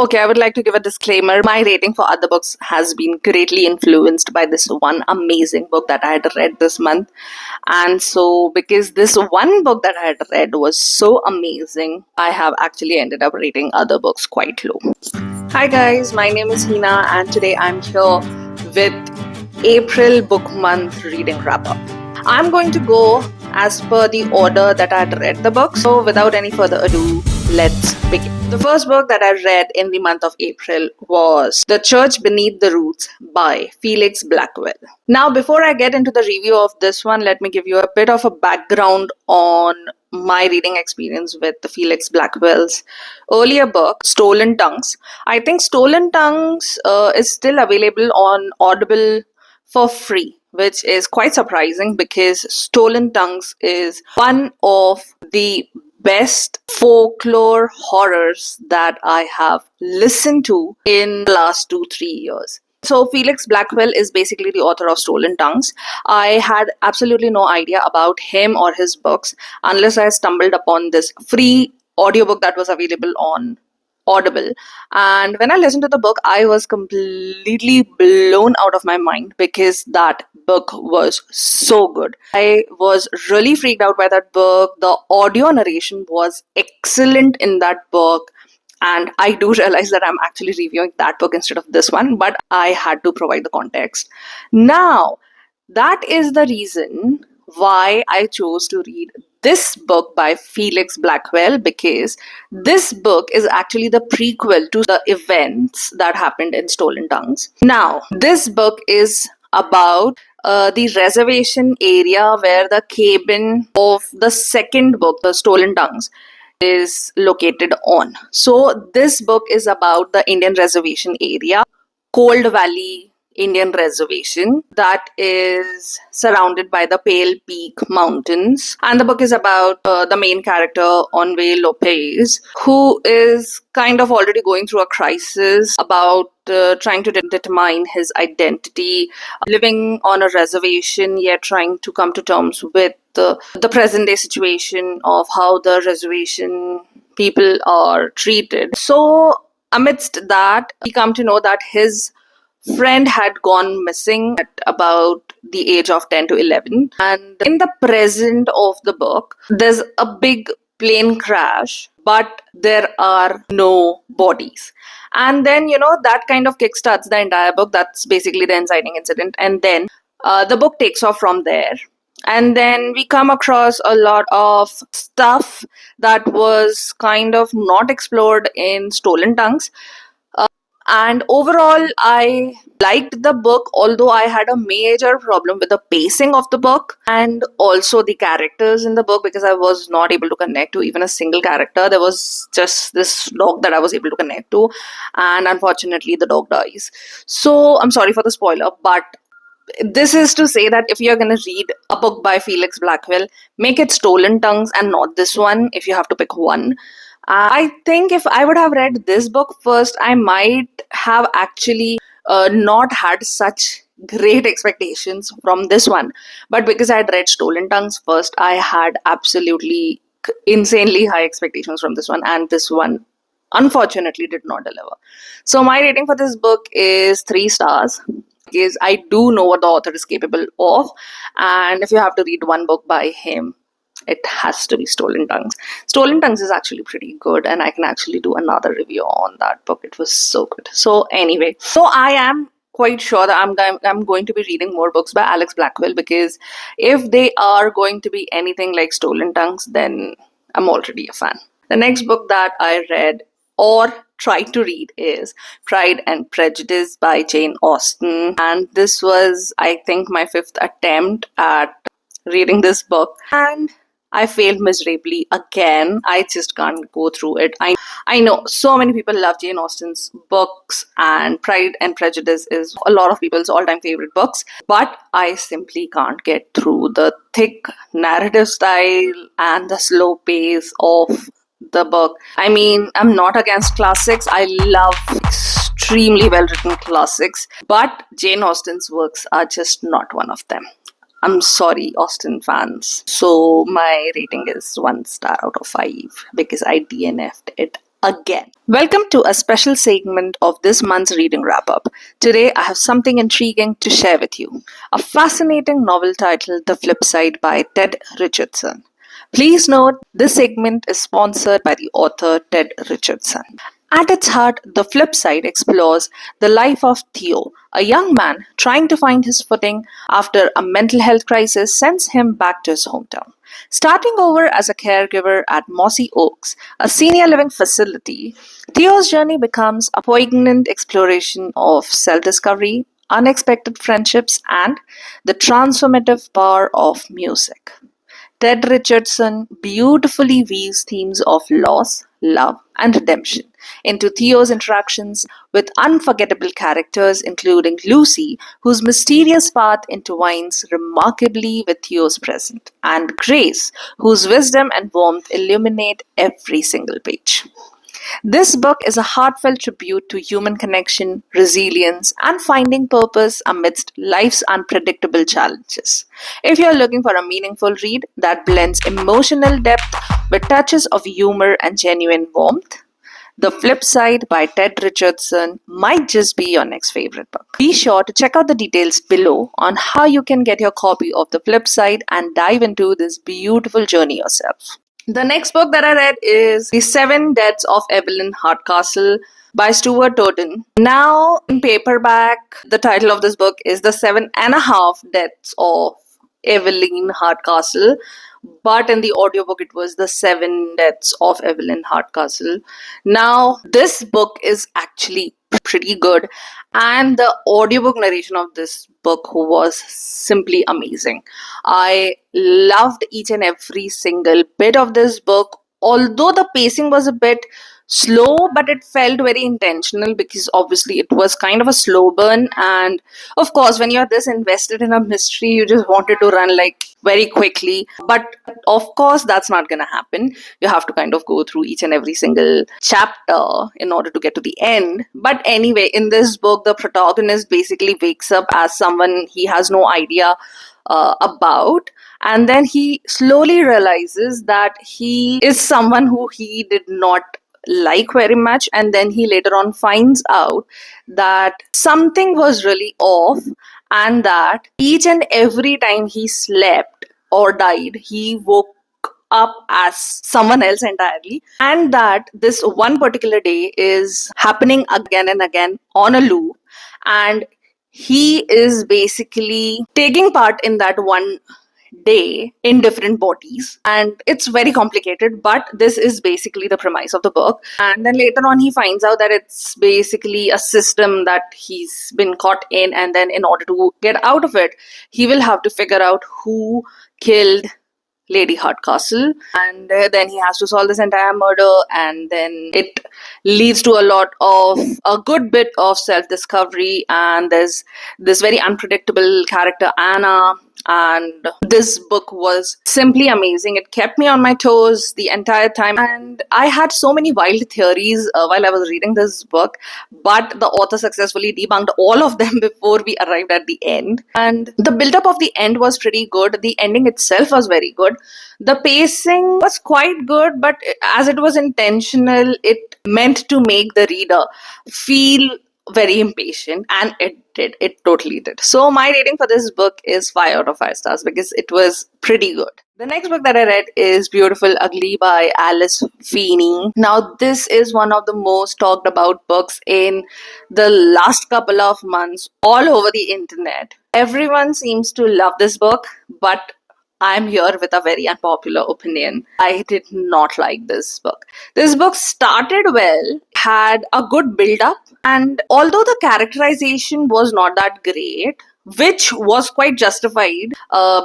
Okay, I would like to give a disclaimer. My rating for other books has been greatly influenced by this one amazing book that I had read this month. And so, because this one book that I had read was so amazing, I have actually ended up rating other books quite low. Hi guys, my name is Hina, and today I'm here with April book month reading wrap up. I'm going to go as per the order that I had read the book. So without any further ado, let's begin. The first book that I read in the month of April was The Church Beneath the Roots by Felix Blackwell. Now, before I get into the review of this one, let me give you a bit of a background on my reading experience with the Felix Blackwell's earlier book, Stolen Tongues. I think Stolen Tongues is still available on Audible for free, which is quite surprising because Stolen Tongues is one of the best folklore horrors that I have listened to in the last 2-3 years. So Felix Blackwell is basically the author of Stolen Tongues. I had absolutely no idea about him or his books unless I stumbled upon this free audiobook that was available on Audible. And when I listened to the book, I was completely blown out of my mind because that book was so good. I was really freaked out by that book. The audio narration was excellent in that book. And I do realize that I'm actually reviewing that book instead of this one, but I had to provide the context. Now, that is the reason why I chose to read this book by Felix Blackwell, because this book is actually the prequel to the events that happened in Stolen Tongues. Now, this book is about the reservation area where the cabin of the second book, The Stolen Tongues, is located on. So, this book is about the Indian reservation area, Cold Valley Indian Reservation, that is surrounded by the Pale Peak Mountains. And the book is about the main character, Onwe Lopez, who is kind of already going through a crisis about trying to determine his identity, living on a reservation, yet trying to come to terms with the present day situation of how the reservation people are treated. So, amidst that, we come to know that his friend had gone missing at about the age of 10 to 11. And in the present of the book, there's a big plane crash, but there are no bodies. And then, that kind of kickstarts the entire book. That's basically the inciting incident. And then the book takes off from there. And then we come across a lot of stuff that was kind of not explored in Stolen Tongues. And overall, I liked the book, although I had a major problem with the pacing of the book and also the characters in the book because I was not able to connect to even a single character. There was just this dog that I was able to connect to, and unfortunately, the dog dies. So, I'm sorry for the spoiler, but this is to say that if you're going to read a book by Felix Blackwell, make it Stolen Tongues and not this one if you have to pick one. I think if I would have read this book first, I might have actually not had such great expectations from this one. But because I had read Stolen Tongues first, I had absolutely insanely high expectations from this one. And this one, unfortunately, did not deliver. So my rating for this book is 3 stars. Because I do know what the author is capable of. And if you have to read one book by him, it has to be Stolen Tongues. Stolen Tongues is actually pretty good, and I can actually do another review on that book. It was so good. So anyway, so I am quite sure that I'm going to be reading more books by Alex Blackwell, because if they are going to be anything like Stolen Tongues, then I'm already a fan. The next book that I read or tried to read is Pride and Prejudice by Jane Austen. And this was, I think, my 5th attempt at reading this book. And I failed miserably again. I just can't go through it. I know so many people love Jane Austen's books, and Pride and Prejudice is a lot of people's all-time favorite books, but I simply can't get through the thick narrative style and the slow pace of the book. I mean, I'm not against classics. I love extremely well-written classics, but Jane Austen's works are just not one of them. I'm sorry, Austen fans. So my rating is 1 star out of 5 because I DNF'd it again. Welcome to a special segment of this month's reading wrap up. Today, I have something intriguing to share with you, a fascinating novel titled The Flip Side by Ted Richardson. Please note, this segment is sponsored by the author Ted Richardson. At its heart, The Flip Side explores the life of Theo, a young man trying to find his footing after a mental health crisis sends him back to his hometown. Starting over as a caregiver at Mossy Oaks, a senior living facility, Theo's journey becomes a poignant exploration of self discovery, unexpected friendships, and the transformative power of music. Ted Richardson beautifully weaves themes of loss, love, and redemption into Theo's interactions with unforgettable characters, including Lucy, whose mysterious path intertwines remarkably with Theo's present, and Grace, whose wisdom and warmth illuminate every single page. This book is a heartfelt tribute to human connection, resilience, and finding purpose amidst life's unpredictable challenges. If you're looking for a meaningful read that blends emotional depth with touches of humor and genuine warmth, The Flip Side by Ted Richardson might just be your next favorite book. Be sure to check out the details below on how you can get your copy of The Flip Side and dive into this beautiful journey yourself. The next book that I read is The Seven Deaths of Evelyn Hardcastle by Stuart Totten. Now, in paperback, the title of this book is The Seven and a Half Deaths of Evelyn Hardcastle, but in the audiobook, it was The Seven Deaths of Evelyn Hardcastle. Now, this book is actually pretty good, and the audiobook narration of this book was simply amazing. I loved each and every single bit of this book, although the pacing was a bit slow, but it felt very intentional because obviously it was kind of a slow burn. And of course, when you're this invested in a mystery, you just wanted to run like very quickly. But of course, that's not going to happen. You have to kind of go through each and every single chapter in order to get to the end. But anyway, in this book, the protagonist basically wakes up as someone he has no idea about, and then he slowly realizes that he is someone who he did not like very much, and then he later on finds out that something was really off, and that each and every time he slept or died, he woke up as someone else entirely, and that this one particular day is happening again and again on a loop, and he is basically taking part in that one day in different bodies, and it's very complicated, but this is basically the premise of the book. And then later on he finds out that it's basically a system that he's been caught in, and then in order to get out of it, he will have to figure out who killed Lady Hardcastle, and then he has to solve this entire murder, and then it leads to a good bit of self-discovery, and there's this very unpredictable character, Anna, and this book was simply amazing. It kept me on my toes the entire time, and I had so many wild theories while I was reading this book, but the author successfully debunked all of them before we arrived at the end. And the build-up of the end was pretty good. The ending itself was very good. The pacing was quite good, but as it was intentional, it meant to make the reader feel very impatient, and it totally did. So my rating for this book is 5 out of 5 stars because it was pretty good. The next book that I read is Beautiful Ugly by Alice Feeney. Now, this is one of the most talked about books in the last couple of months all over the internet. Everyone seems to love this book, but I'm here with a very unpopular opinion. I did not like this book. This book started well, had a good build up, and although the characterization was not that great, which was quite justified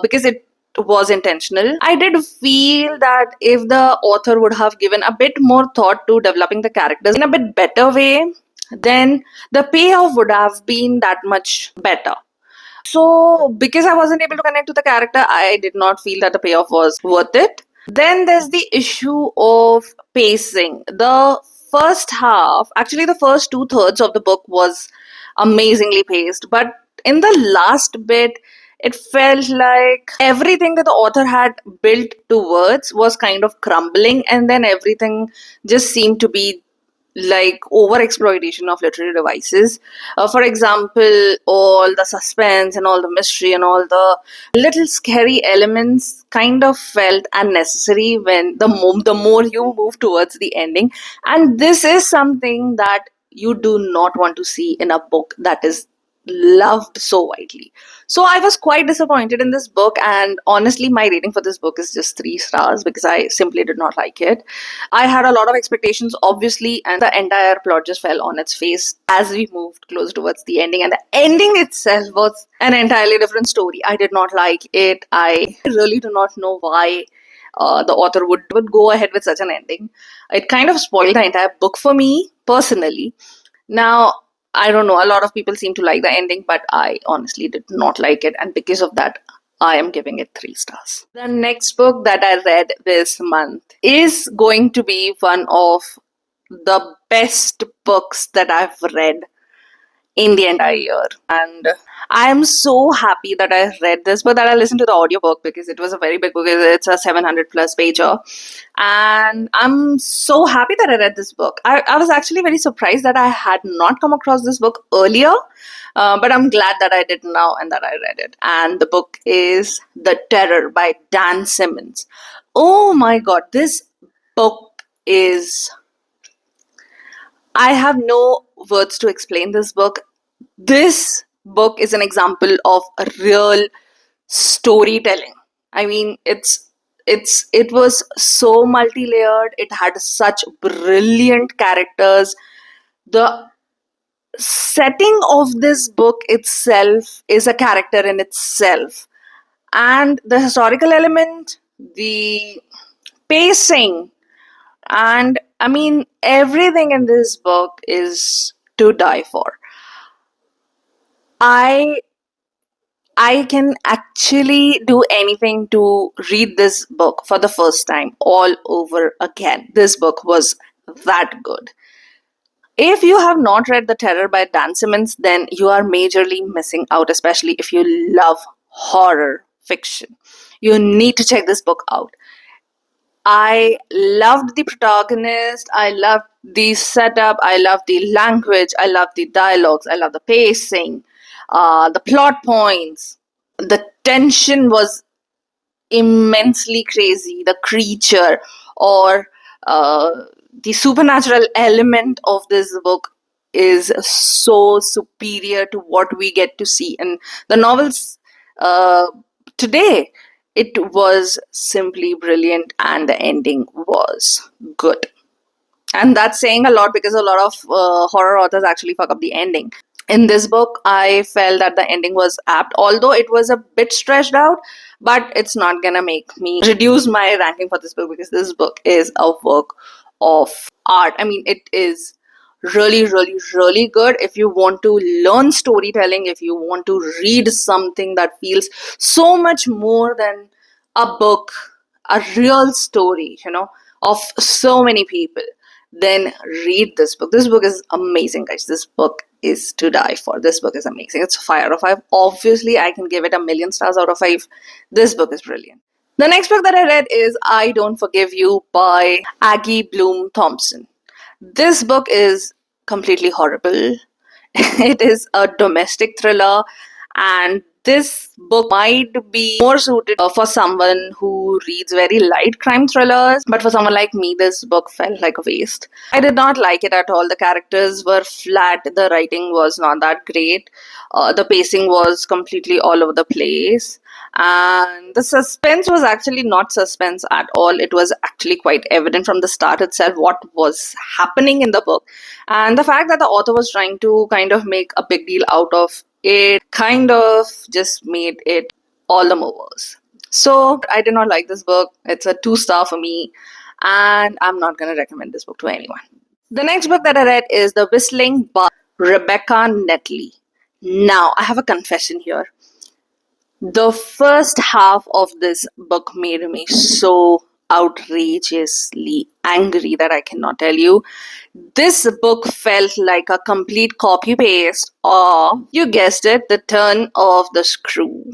because it was intentional, I did feel that if the author would have given a bit more thought to developing the characters in a bit better way, then the payoff would have been that much better. So, because I wasn't able to connect to the character, I did not feel that the payoff was worth it. Then there's the issue of pacing. The first half, actually, the first two-thirds of the book was amazingly paced, but in the last bit, it felt like everything that the author had built towards was kind of crumbling, and then everything just seemed to be like over exploitation of literary devices. For example, all the suspense and all the mystery and all the little scary elements kind of felt unnecessary when the more you move towards the ending. And this is something that you do not want to see in a book that is loved so widely. So I was quite disappointed in this book, and honestly, my rating for this book is just 3 stars because I simply did not like it. I had a lot of expectations, obviously, and the entire plot just fell on its face as we moved close towards the ending. And the ending itself was an entirely different story. I did not like it. I really do not know why the author would go ahead with such an ending. It kind of spoiled the entire book for me personally. Now, I don't know, a lot of people seem to like the ending, but I honestly did not like it, and because of that, I am giving it 3 stars. The next book that I read this month is going to be one of the best books that I've read in the entire year. And I am so happy that I read this book, that I listened to the audiobook because it was a very big book. It's a 700 plus pager. And I'm so happy that I read this book. I was actually very surprised that I had not come across this book earlier. But I'm glad that I did now and that I read it. And the book is The Terror by Dan Simmons. Oh my god, this book is... I have no words to explain this book. This book is an example of a real storytelling. I mean, it was so multi-layered. It had such brilliant characters. The setting of this book itself is a character in itself. And the historical element, the pacing, and I mean, everything in this book is to die for. I can actually do anything to read this book for the first time all over again. This book was that good. If you have not read The Terror by Dan Simmons, then you are majorly missing out, especially if you love horror fiction. You need to check this book out. I loved the protagonist, I loved the setup, I loved the language, I loved the dialogues, I loved the pacing, the plot points. The tension was immensely crazy. The creature or the supernatural element of this book is so superior to what we get to see in the novels today. It was simply brilliant, and the ending was good. And that's saying a lot because a lot of horror authors actually fuck up the ending. In this book, I felt that the ending was apt, although it was a bit stretched out, but it's not gonna make me reduce my ranking for this book because this book is a work of art. I mean, it is really, really, really good. If you want to learn storytelling, if you want to read something that feels so much more than a book, a real story, of so many people, then read this book. This book is amazing, guys. This book is to die for. This book is amazing. It's 5 out of 5. Obviously, I can give it 1,000,000 stars out of 5. This book is brilliant. The next book that I read is I Don't Forgive You by Aggie Bloom Thompson. This book is completely horrible. It is a domestic thriller, and this book might be more suited for someone who reads very light crime thrillers, but for someone like me, this book felt like a waste. I did not like it at all. The characters were flat, the writing was not that great, the pacing was completely all over the place, and the suspense was actually not suspense at all. It was actually quite evident from the start itself what was happening in the book, and the fact that the author was trying to kind of make a big deal out of it kind of just made it all the more worse. So I did not like this book. It's a 2-star for me, and I'm not going to recommend this book to anyone. The next book that I read is The Whistling by Rebecca Netley. Now, I have a confession here. The first half of this book made me so outrageously angry that I cannot tell you. This book felt like a complete copy paste, or you guessed it, the turn of the screw.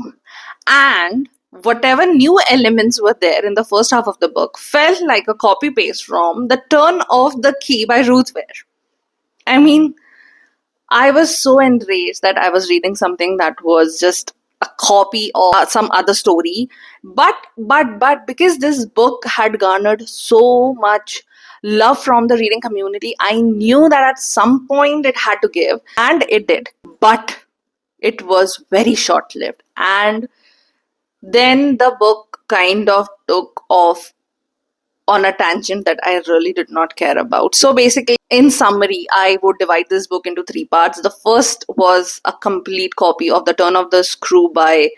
And whatever new elements were there in the first half of the book felt like a copy paste from The Turn of the Key by Ruth Ware. I mean, I was so enraged that I was reading something that was just a copy of some other story. But because this book had garnered so much love from the reading community, I knew that at some point it had to give, and it did. But it was very short lived. And then the book kind of took off on a tangent that I really did not care about. So basically, in summary, I would divide this book into three parts. The first was a complete copy of The Turn of the Screw by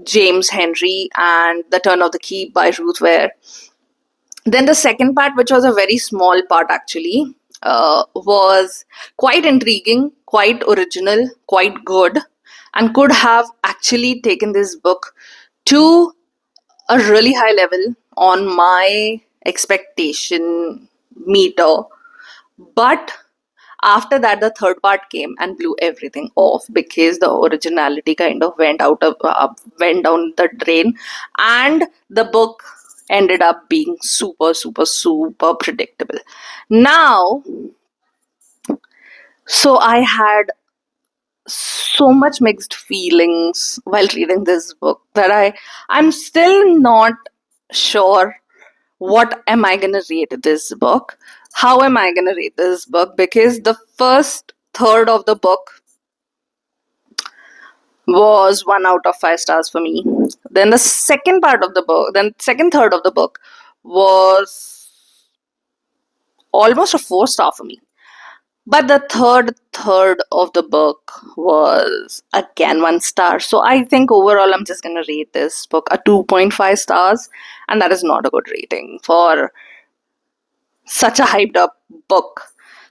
James Henry and The Turn of the Key by Ruth Ware. Then the second part, which was a very small part actually, was quite intriguing, quite original, quite good, and could have actually taken this book to a really high level on my expectation meter. But after that, the third part came and blew everything off because the originality kind of went down the drain, and the book ended up being super predictable. Now, so I had so much mixed feelings while reading this book that I'm still not sure what am I going to rate this book? How am I going to rate this book? Because the first third of the book was 1 out of 5 stars for me. Then the second third of the book was almost a 4-star for me. But the third of the book was again 1 star. So I think overall I'm just going to rate this book a 2.5 stars. And that is not a good rating for such a hyped up book.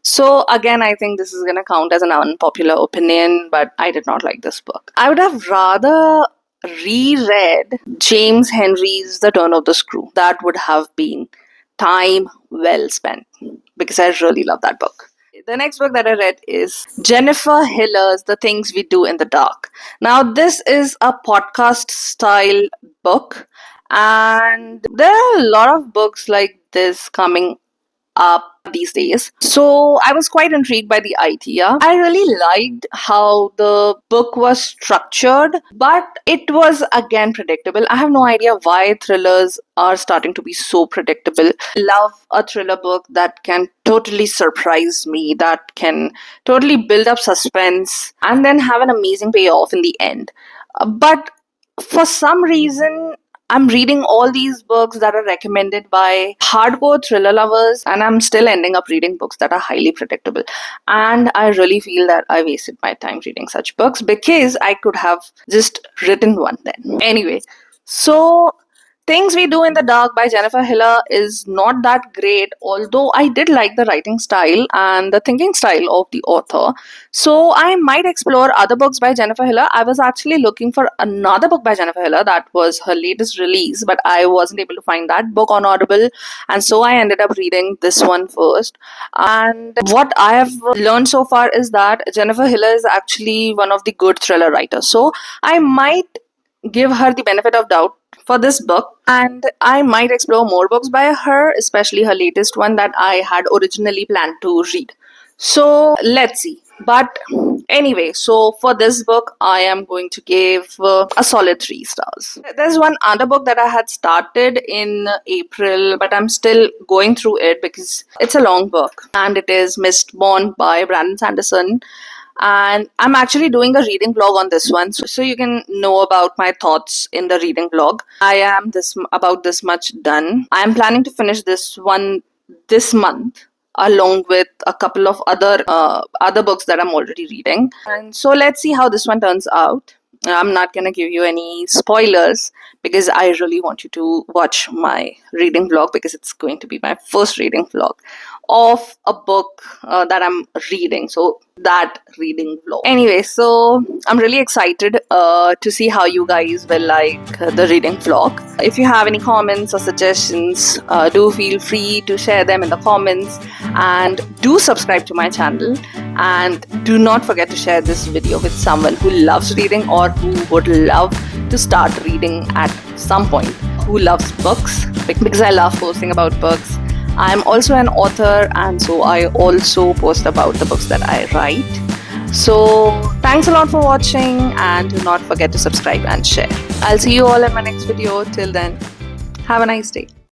So again, I think this is going to count as an unpopular opinion, but I did not like this book. I would have rather reread James Henry's The Turn of the Screw. That would have been time well spent because I really love that book. The next book that I read is Jennifer Hiller's The Things We Do in the Dark. Now, this is a podcast style book, and there are a lot of books like this coming up these days. So I was quite intrigued by the idea. I really liked how the book was structured, but it was again predictable. I have no idea why thrillers are starting to be so predictable. Love a thriller book that can totally surprise me, that can totally build up suspense and then have an amazing payoff in the end. But for some reason, I'm reading all these books that are recommended by hardcore thriller lovers, and I'm still ending up reading books that are highly predictable. And I really feel that I wasted my time reading such books because I could have just written one then. Anyway, so Things We Do in the Dark by Jennifer Hiller is not that great, although I did like the writing style and the thinking style of the author. So I might explore other books by Jennifer Hiller. I was actually looking for another book by Jennifer Hiller that was her latest release, but I wasn't able to find that book on Audible. And so I ended up reading this one first. And what I have learned so far is that Jennifer Hiller is actually one of the good thriller writers. So I might give her the benefit of doubt for this book, and I might explore more books by her, especially her latest one that I had originally planned to read. So let's see. But anyway, so for this book, I am going to give a solid 3 stars. There's one other book that I had started in April, but I'm still going through it because it's a long book, and it is Mistborn by Brandon Sanderson. And I'm actually doing a reading vlog on this one, so you can know about my thoughts in the reading vlog. I am about this much done. I am planning to finish this one this month, along with a couple of other books that I'm already reading. And so let's see how this one turns out. I'm not going to give you any spoilers because I really want you to watch my reading vlog, because it's going to be my first reading vlog of a book that I'm reading. So that reading vlog. Anyway, so I'm really excited to see how you guys will like the reading vlog. If you have any comments or suggestions, do feel free to share them in the comments, and do subscribe to my channel, and do not forget to share this video with someone who loves reading or who would love to start reading at some point. Who loves books? Because I love posting about books. I'm also an author, and so I also post about the books that I write. So thanks a lot for watching, and do not forget to subscribe and share. I'll see you all in my next video. Till then, have a nice day.